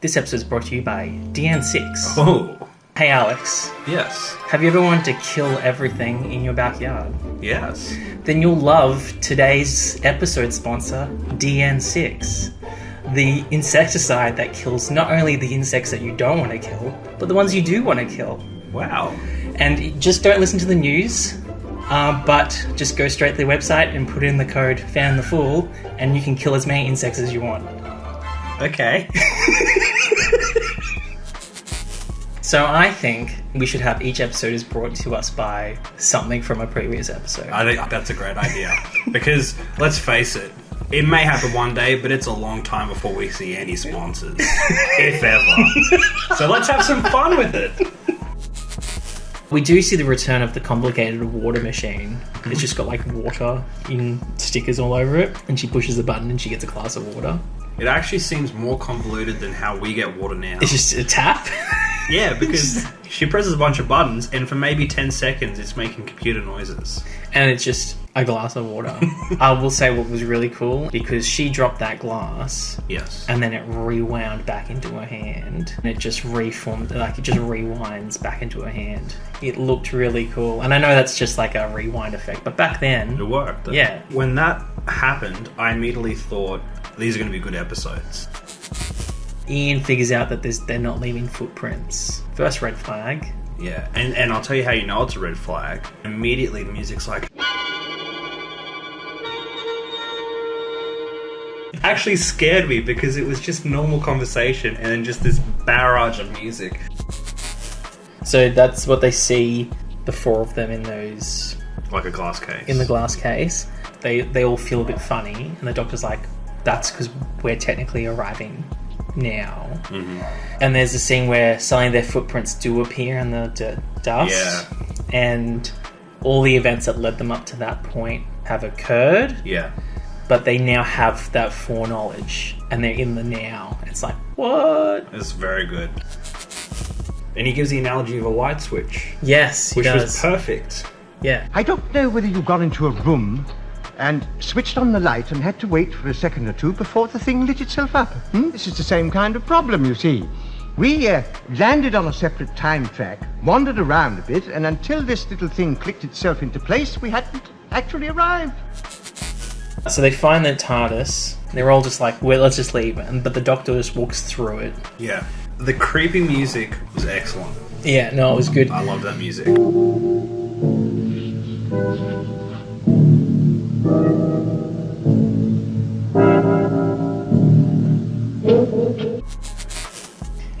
This episode is brought to you by DN6. Oh. Hey Alex, Yes. have you ever wanted to kill everything in your backyard? Yes. Then you'll love today's episode sponsor, DN6. The insecticide that kills not only the insects that you don't want to kill, but the ones you do want to kill. Wow. And just don't listen to the news, but just go straight to the website and put in the code FANTHEFOOL, and you can kill as many insects as you want. Okay. So I think we should have each episode is brought to us by something from a previous episode. I think that's a great idea. Because, let's face it, it may happen one day, but it's a long time before we see any sponsors. If ever. So let's have some fun with it. We do see the return of the complicated water machine. It's just got like water in stickers all over it, and she pushes the button and she gets a glass of water. It actually seems more convoluted than how we get water now. It's just a tap. Yeah, because she presses a bunch of buttons, and for maybe 10 seconds, it's making computer noises. And it's just a glass of water. I will say what was really cool, because she dropped that glass, Yes. and then it rewound back into her hand, and it just reformed, like it just rewinds back into her hand. It looked really cool, and I know that's just like a rewind effect, but back then, It worked. Yeah. When that happened, I immediately thought, these are going to be good episodes. Ian figures out that they're not leaving footprints. First red flag. Yeah, and I'll tell you how you know it's a red flag. Immediately the music's like... actually scared me because it was just normal conversation and then just this barrage of music. So that's what they see, the four of them in those... Like a glass case. in the glass case. They all feel a bit funny, and the doctor's like, that's because we're technically arriving now. Mm-hmm. And there's a scene where suddenly their footprints do appear in the dust. Yeah. And all the events that led them up to that point have occurred, Yeah. but they now have that foreknowledge, and they're in the now. It's like, what? It's very good. And he gives the analogy of a light switch. Yes, he Which does. was perfect. Yeah. I don't know whether you got into a room and switched on the light and had to wait for a second or two before the thing lit itself up. This is the same kind of problem, you see. We landed on a separate time track, wandered around a bit, and until this little thing clicked itself into place, we hadn't actually arrived. So they find the TARDIS. They're all just like, well, let's just leave. But the doctor just walks through it. Yeah. The creepy music was excellent. Yeah, no, it was good. I love that music.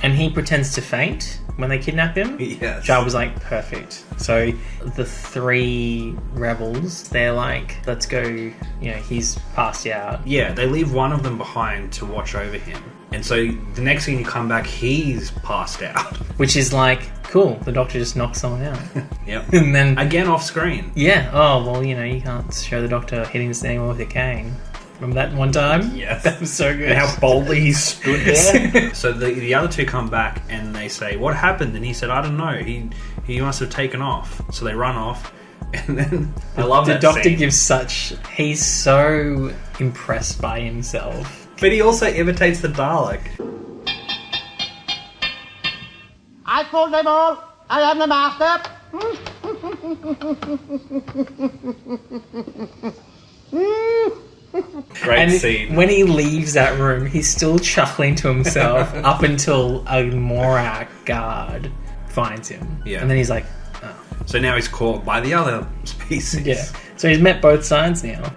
And he pretends to faint when they kidnap him. Yes. Jar was like, perfect. So the three rebels, they're like, let's go, he's passed out. Yeah, they leave one of them behind to watch over him. And so the next thing you come back, he's passed out. Which is like, cool, the doctor just knocks someone out. Yep. And then, Again off screen. yeah, oh, well, you can't show the doctor hitting this animal with a cane. Remember that one time? Yes. That was so good. And how boldly he stood there. So the other two come back and they say, what happened? And he said, I don't know. He must have taken off. So they run off. And then I love the that doctor scene. gives such... He's so impressed by himself. But he also imitates the Dalek. I call them all. I am the master. Great And scene. when he leaves that room, he's still chuckling to himself up until a Morak guard finds him. Yeah. And then he's like, oh. So now he's caught by the other species. Yeah. So he's met both sides now.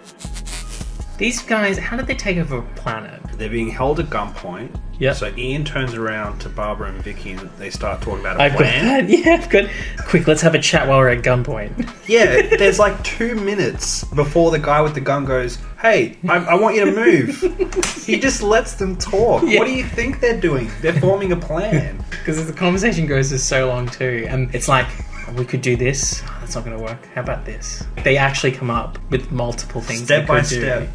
These guys, how did they take over a planet? They're being held at gunpoint. Yeah. So Ian turns around to Barbara and Vicky and they start talking about a I've got plan. that. Yeah, I've got... Quick, let's have a chat while we're at gunpoint. Yeah, there's like 2 minutes before the guy with the gun goes, hey, I want you to move. He just lets them talk. Yeah. What do you think they're doing? They're forming a plan. Because the conversation goes for so long too. And it's like, we could do this. Oh, that's not going to work. How about this? They actually come up with multiple things Step they by could do. step.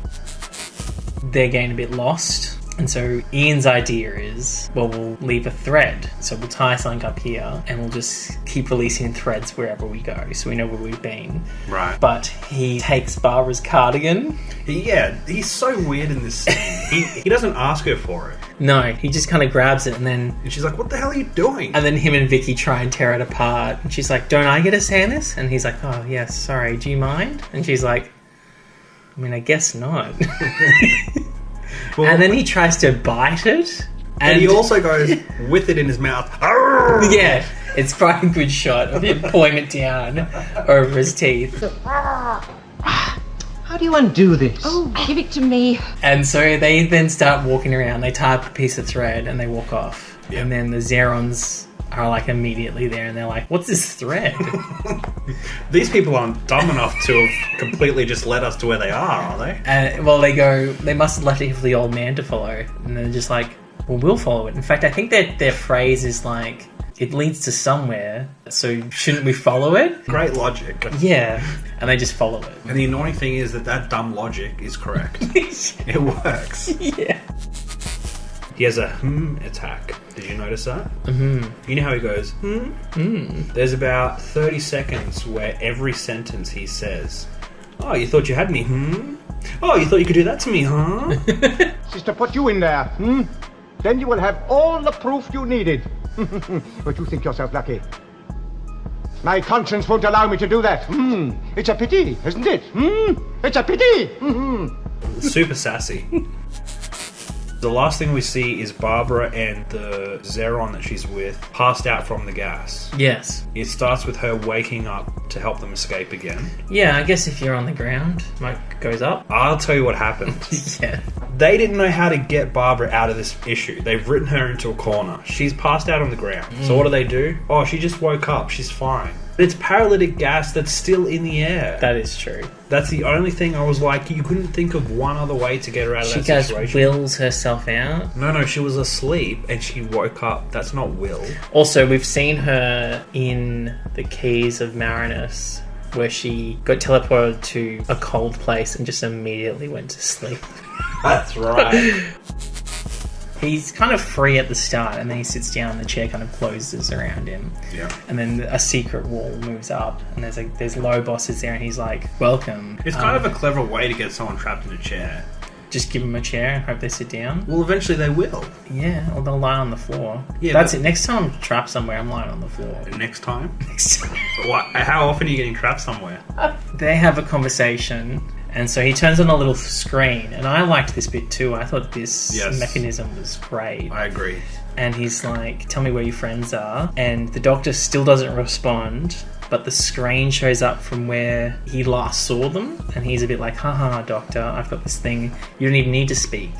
They're getting a bit lost. And so Ian's idea is, well, we'll leave a thread. So we'll tie something up here and we'll just keep releasing threads wherever we go so we know where we've been. Right. But he takes Barbara's cardigan. Yeah, he's so weird in this scene. He doesn't ask her for it. No, he just kind of grabs it and then And she's like, what the hell are you doing? him and Vicky try and tear it apart. And she's like, don't I get to say this? And he's like, oh, yes, sorry, do you mind? And she's like, I mean, I guess not. Well, and then he tries to bite it. and he also goes with it in his mouth. Arrgh! Yeah, it's quite a good shot of him pulling it down over his teeth. How do you undo this? Oh, give it to me. And so they then start walking around. They tie up a piece of thread and they walk off. Yeah. And then the Zerons are like immediately there and they're like, what's this thread? These people aren't dumb enough to have completely just led us to where they are they? And well, they must have left it for the old man to follow. And they're just like, well, we'll follow it. In fact, I think that their phrase is like, it leads to somewhere, so shouldn't we follow it? Great logic. Yeah. And they just follow it. And the annoying thing is that dumb logic is correct. It works. Yeah. He has a attack. Did you notice that? You know how he goes, There's about 30 seconds where every sentence he says, oh, you thought you had me, Oh, you thought you could do that to me, huh? Sister, put you in there, Then you will have all the proof you needed. But you think yourself lucky. My conscience won't allow me to do that. It's a pity, isn't it? It's a pity. Super sassy. The last thing we see is Barbara and the Zeron that she's with passed out from the gas. Yes. It starts with her waking up to help them escape again. Yeah, I guess if you're on the ground, smoke goes up. I'll tell you what happened. Yeah. They didn't know how to get Barbara out of this issue. They've written her into a corner. She's passed out on the ground. So what do? Oh, she just woke up. She's fine. But it's paralytic gas that's still in the air. That is true. That's the only thing I was like, you couldn't think of one other way to get her out of She that just situation. wills herself out. No, she was asleep and she woke up. That's not will. Also, we've seen her in the Keys of Marinus, where she got teleported to a cold place and just immediately went to sleep. That's right. He's kind of free at the start, and then he sits down, and the chair kind of closes around him. Yeah. And then a secret wall moves up, and there's low bosses there, and he's like, welcome. It's kind of a clever way to get someone trapped in a chair. Just give them a chair and hope they sit down. Well, eventually they will. Yeah, or they'll lie on the floor. Yeah, That's but- it. Next time I'm trapped somewhere, I'm lying on the floor. Next time? What? How often are you getting trapped somewhere? They have a conversation, and so he turns on a little screen, and I liked this bit too. I thought this Yes. mechanism was great. I agree. And he's like, tell me where your friends are. And the doctor still doesn't respond, but the screen shows up from where he last saw them. And he's a bit like, haha, doctor, I've got this thing. You don't even need to speak.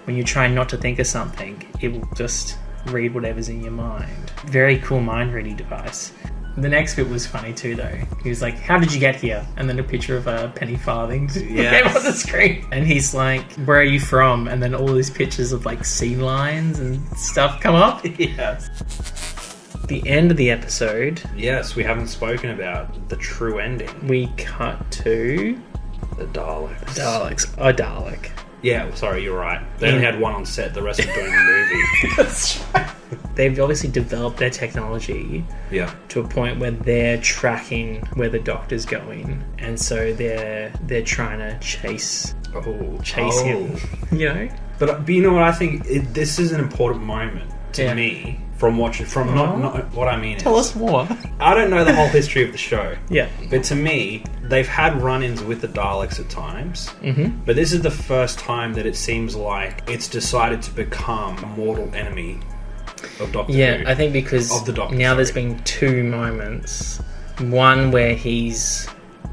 When you try not to think of something, it will just read whatever's in your mind. Very cool mind reading device. The next bit was funny too, though. He was like, how did you get here? And then a picture of a penny farthing Yes. came on the screen. And he's like, where are you from? And then all these pictures of like sea lions and stuff come up. Yes. The end of the episode, Yes, we haven't spoken about the true ending. we cut to The Daleks. Daleks. A Dalek. Yeah, sorry, you're right. They only had one on set, the rest were doing the movie. That's right. They've obviously developed their technology Yeah. to a point where they're tracking where the doctor's going, and so they're trying to chase him. You know? But you know what I think? This is an important moment to Yeah. me from watching. From not what I mean. Tell is, us more. I don't know the whole history of the show. Yeah. But to me, they've had run-ins with the Daleks at times. Mm-hmm. But this is the first time that it seems like it's decided to become a mortal enemy of Doctor Who. Yeah, I think because Of the Doctor, now there's sorry. been two moments. One where he's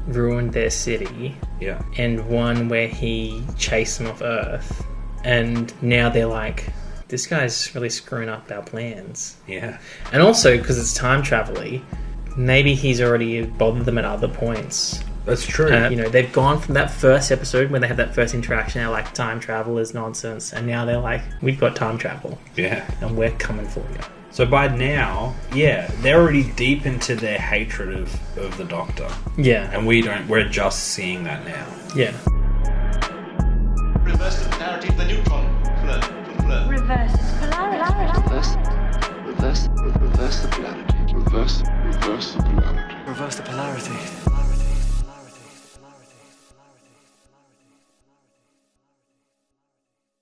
ruined their city, Yeah. and one where he chased them off Earth. And now they're like, this guy's really screwing up our plans. Yeah. And also, because it's time travel-y, maybe he's already bothered them at other points. That's true. You know, they've gone from that first episode when they had that first interaction, they're like, time travel is nonsense. And now they're like, we've got time travel, yeah. and we're coming for you. So by now, yeah, they're already deep into their hatred of the Doctor. Yeah. And we're just seeing that now. Yeah. Reverse the